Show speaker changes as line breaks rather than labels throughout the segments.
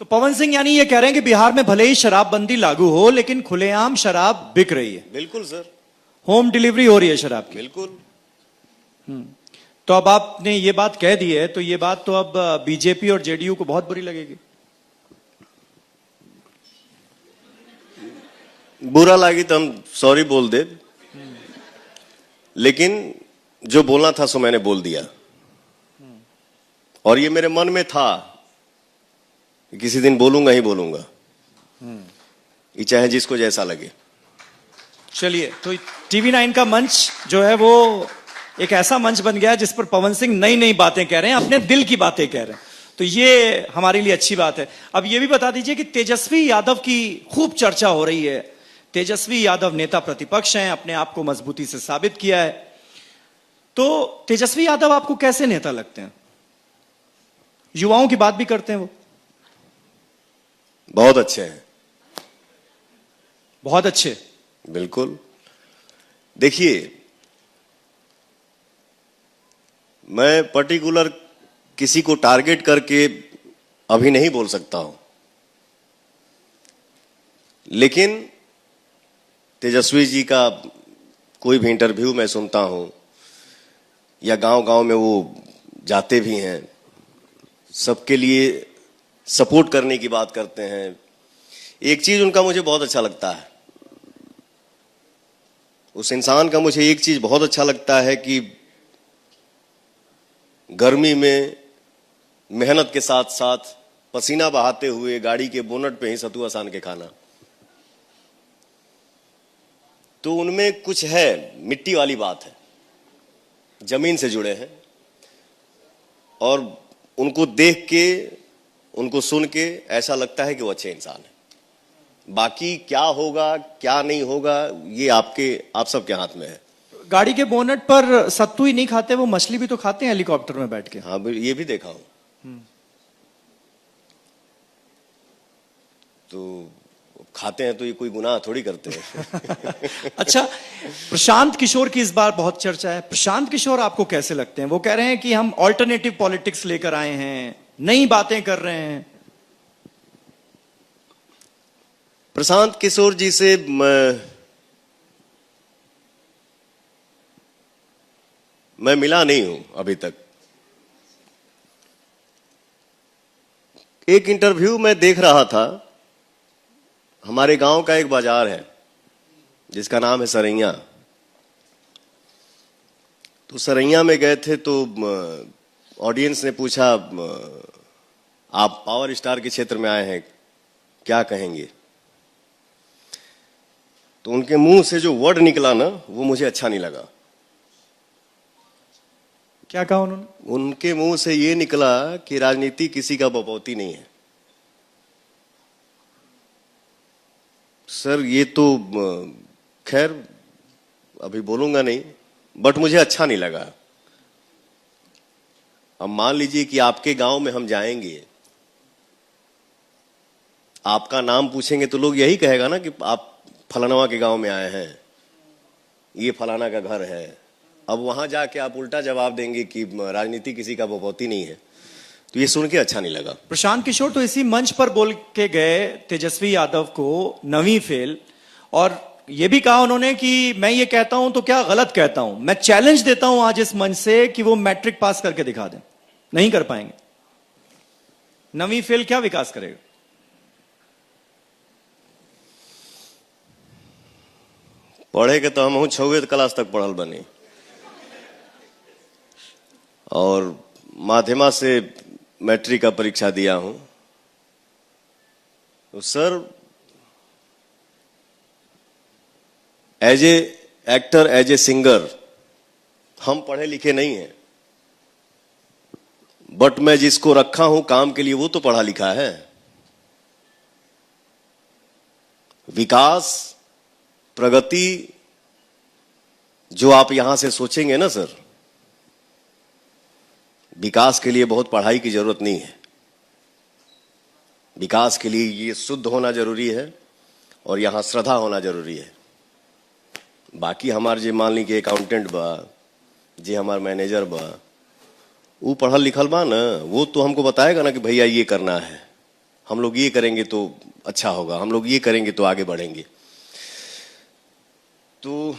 तो पवन सिंह यानी ये कह रहे हैं कि बिहार में भले ही शराबबंदी लागू हो लेकिन खुलेआम शराब बिक रही है।
बिल्कुल सर,
होम डिलीवरी हो रही है शराब की।
बिल्कुल।
तो अब आपने ये बात कह दी है तो ये बात तो अब बीजेपी और जेडीयू को बहुत बुरी लगेगी।
बुरा लगी तो हम सॉरी बोल दे, लेकिन जो बोलना था सो मैंने बोल दिया। और ये मेरे मन में था कि किसी दिन बोलूंगा ही बोलूंगा, ये चाहे जिसको जैसा लगे।
चलिए, तो टीवी 9 का मंच जो है वो एक ऐसा मंच बन गया जिस पर पवन सिंह नई नई बातें कह रहे हैं, अपने दिल की बातें कह रहे हैं, तो ये हमारे लिए अच्छी बात है। अब ये भी बता दीजिए कि तेजस्वी यादव की खूब चर्चा हो रही है। तेजस्वी यादव नेता प्रतिपक्ष हैं, अपने आप को मजबूती से साबित किया है। तो तेजस्वी यादव आपको कैसे नेता लगते हैं? युवाओं की बात भी करते हैं वो।
बहुत अच्छे हैं,
बहुत अच्छे।
बिल्कुल। देखिए, मैं पर्टिकुलर किसी को टारगेट करके अभी नहीं बोल सकता हूं, लेकिन तेजस्वी जी का कोई भी इंटरव्यू मैं सुनता हूं या गांव-गांव में वो जाते भी हैं, सबके लिए सपोर्ट करने की बात करते हैं। एक चीज उनका मुझे बहुत अच्छा लगता है, उस इंसान का मुझे एक चीज बहुत अच्छा लगता है कि गर्मी में मेहनत के साथ साथ पसीना बहाते हुए गाड़ी के बोनट पे ही सतुआ सान के खाना। तो उनमें कुछ है, मिट्टी वाली बात है, जमीन से जुड़े हैं, और उनको देख के, उनको सुन के ऐसा लगता है कि वो अच्छे इंसान है। बाकी क्या होगा क्या नहीं होगा ये आप सबके हाथ में है।
गाड़ी के बोनट पर सत्तू ही नहीं खाते, वो मछली भी तो खाते हैं हेलीकॉप्टर में बैठ के।
हाँ, ये भी देखा हूं। तो खाते हैं तो ये कोई गुनाह थोड़ी करते हैं।
अच्छा, प्रशांत किशोर की इस बार बहुत चर्चा है। प्रशांत किशोर आपको कैसे लगते हैं? वो कह रहे हैं कि हम ऑल्टरनेटिव पॉलिटिक्स लेकर आए हैं, नई बातें कर रहे हैं।
प्रशांत किशोर जी से मैं मिला नहीं हूं अभी तक। एक इंटरव्यू में देख रहा था, हमारे गांव का एक बाजार है जिसका नाम है सरैया। तो सरैया में गए थे तो ऑडियंस ने पूछा, आप पावर स्टार के क्षेत्र में आए हैं, क्या कहेंगे? तो उनके मुंह से जो वर्ड निकला ना, वो मुझे अच्छा नहीं लगा।
क्या कहा उन्होंने?
उनके मुंह से ये निकला कि राजनीति किसी का बपौती नहीं है। सर, ये तो खैर अभी बोलूंगा नहीं, बट मुझे अच्छा नहीं लगा। अब मान लीजिए कि आपके गांव में हम जाएंगे, आपका नाम पूछेंगे तो लोग यही कहेगा ना कि आप फलानवा के गांव में आए हैं, ये फलाना का घर है। अब वहां जाके आप उल्टा जवाब देंगे कि राजनीति किसी का बपौती नहीं है, तो ये सुन के अच्छा नहीं लगा।
प्रशांत किशोर तो इसी मंच पर बोल के गए तेजस्वी यादव को नवी फेल, और ये भी कहा उन्होंने कि मैं ये कहता हूं तो क्या गलत कहता हूं। मैं चैलेंज देता हूं आज इस मंच से कि वो मैट्रिक पास करके दिखा दें। नहीं कर पाएंगे। नवी फेल क्या विकास करेगा?
पढ़े के तो हम 6वीं क्लास तक पढ़ल बनी, और माध्यमा से मैट्रिक का परीक्षा दिया हूं। तो sir, as a actor, as a singer, हम पढ़े लिखे नहीं हैं, बट मैं जिसको रखा हूं काम के लिए वो तो पढ़ा लिखा है। विकास, प्रगति जो आप यहां से सोचेंगे ना सर, विकास के लिए बहुत पढ़ाई की जरूरत नहीं है। विकास के लिए ये शुद्ध होना जरूरी है और यहां श्रद्धा होना जरूरी है। बाकी हमार जे मान ली कि अकाउंटेंट बा, जे हमार मैनेजर बा, वो पढ़ल लिखल बा ना, वो तो हमको बताएगा ना कि भैया ये करना है। हम लोग ये करेंगे तो अच्छा होगा, हम लोग ये करेंगे तो आगे बढ़ेंगे। तो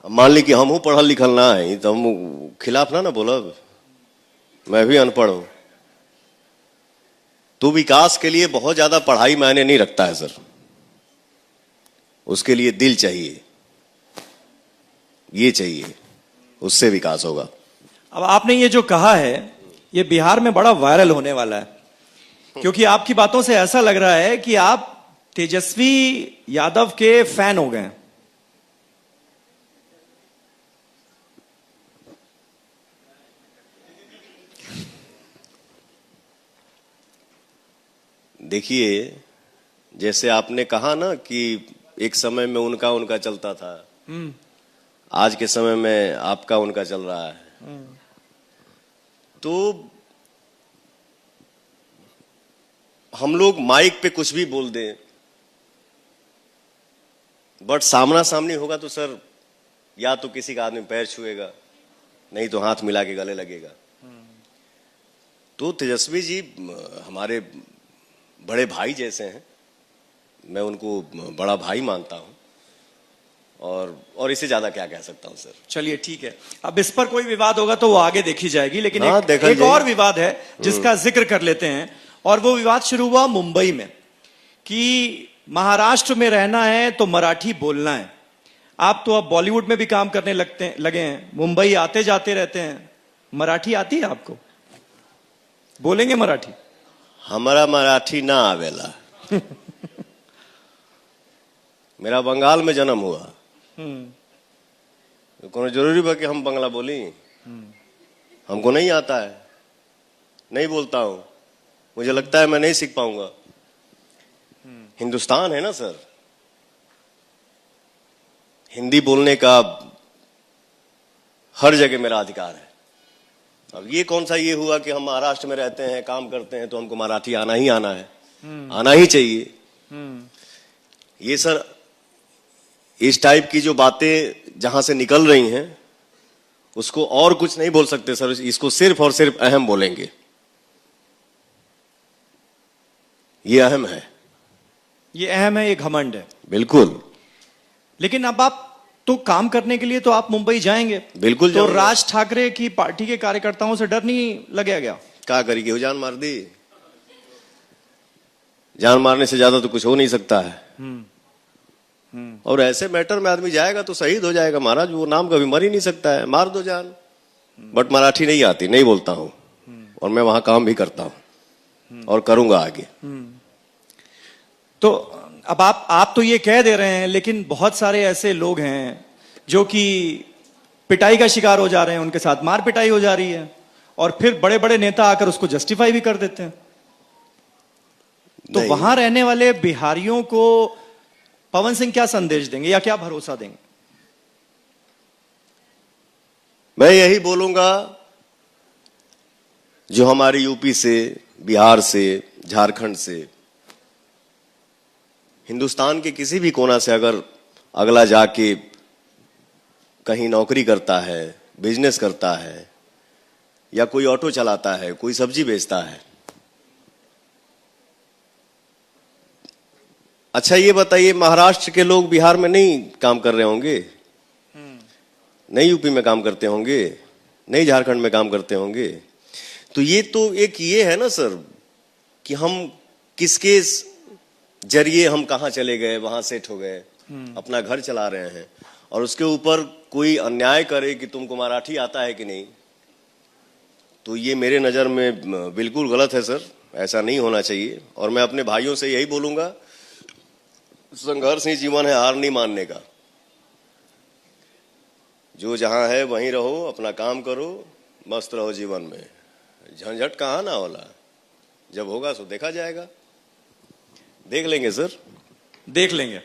मान ली कि हम पढ़ल लिखल ना है तो हम खिलाफ ना बोलब, मैं भी अनपढ़ हूं। तो विकास के लिए बहुत ज्यादा पढ़ाई मायने नहीं रखता है सर, उसके लिए दिल चाहिए, ये चाहिए, उससे विकास होगा।
अब आपने ये जो कहा है ये बिहार में बड़ा वायरल होने वाला है, क्योंकि आपकी बातों से ऐसा लग रहा है कि आप तेजस्वी यादव के फैन हो गए।
देखिए, जैसे आपने कहा ना कि एक समय में उनका चलता था, आज के समय में आपका उनका चल रहा है। तो हम लोग माइक पे कुछ भी बोल दें, बट सामना सामनी होगा तो सर या तो किसी का आदमी पैर छुएगा, नहीं तो हाथ मिला के गले लगेगा। तो तेजस्वी जी हमारे बड़े भाई जैसे हैं, मैं उनको बड़ा भाई मानता हूं, और इससे ज्यादा क्या कह सकता हूं सर।
चलिए ठीक है, अब इस पर कोई विवाद होगा तो वो आगे देखी जाएगी, लेकिन एक और विवाद है जिसका जिक्र कर लेते हैं, और वो विवाद शुरू हुआ मुंबई में कि महाराष्ट्र में रहना है तो मराठी बोलना है। आप तो अब बॉलीवुड में भी काम करने लगे हैं, मुंबई आते जाते रहते हैं, मराठी आती है आपको? बोलेंगे मराठी?
हमारा मराठी ना आवेला। मेरा बंगाल में जन्म हुआ, तो कौन जरूरी बा कि हम बंगला बोली? हमको नहीं आता है, नहीं बोलता हूं, मुझे लगता है मैं नहीं सीख पाऊंगा। हिंदुस्तान है ना सर, हिंदी बोलने का हर जगह मेरा अधिकार है। अब ये कौन सा ये हुआ कि हम महाराष्ट्र में रहते हैं, काम करते हैं, तो हमको मराठी आना ही आना है, आना ही चाहिए। ये सर इस टाइप की जो बातें जहां से निकल रही हैं उसको और कुछ नहीं बोल सकते सर, इसको सिर्फ और सिर्फ अहम बोलेंगे। ये अहम है,
ये अहम है, ये घमंड है।
बिल्कुल।
लेकिन अब आप तो काम करने के लिए तो आप मुंबई जाएंगे,
बिल्कुल।
तो राज ठाकरे की पार्टी के कार्यकर्ताओं से डर नहीं लगेगा क्या? क्या
करेगी, जान मार दी। जान मारने से ज्यादा तो कुछ हो नहीं सकता है। और ऐसे मैटर में आदमी जाएगा तो शहीद हो जाएगा महाराज, वो नाम कभी मर ही नहीं सकता है, मार दो जान। बट मराठी नहीं आती, नहीं बोलता हूं, और मैं वहां काम भी करता हूं और करूंगा आगे।
तो अब आप तो ये कह दे रहे हैं, लेकिन बहुत सारे ऐसे लोग हैं जो कि पिटाई का शिकार हो जा रहे हैं, उनके साथ मार पिटाई हो जा रही है, और फिर बड़े बड़े नेता आकर उसको जस्टिफाई भी कर देते हैं। तो वहां रहने वाले बिहारियों को पवन सिंह क्या संदेश देंगे या क्या भरोसा देंगे?
मैं यही बोलूंगा, जो हमारे यूपी से, बिहार से, झारखंड से, हिंदुस्तान के किसी भी कोना से अगर अगला जाके कहीं नौकरी करता है, बिजनेस करता है, या कोई ऑटो चलाता है, कोई सब्जी बेचता है, अच्छा ये बताइए, महाराष्ट्र के लोग बिहार में नहीं काम कर रहे होंगे? नहीं यूपी में काम करते होंगे? नहीं झारखंड में काम करते होंगे? तो ये तो एक ये है ना सर कि हम किसके जरिए हम कहां चले गए, वहां सेट हो गए, अपना घर चला रहे हैं, और उसके ऊपर कोई अन्याय करे कि तुमको मराठी आता है कि नहीं, तो ये मेरे नजर में बिल्कुल गलत है सर। ऐसा नहीं होना चाहिए। और मैं अपने भाइयों से यही बोलूंगा, संघर्ष ही जीवन है, हार नहीं मानने का। जो जहां है वहीं रहो, अपना काम करो, मस्त रहो जीवन में, झंझट कहां ना होला। जब होगा सो देखा जाएगा, देख लेंगे सर,
देख लेंगे।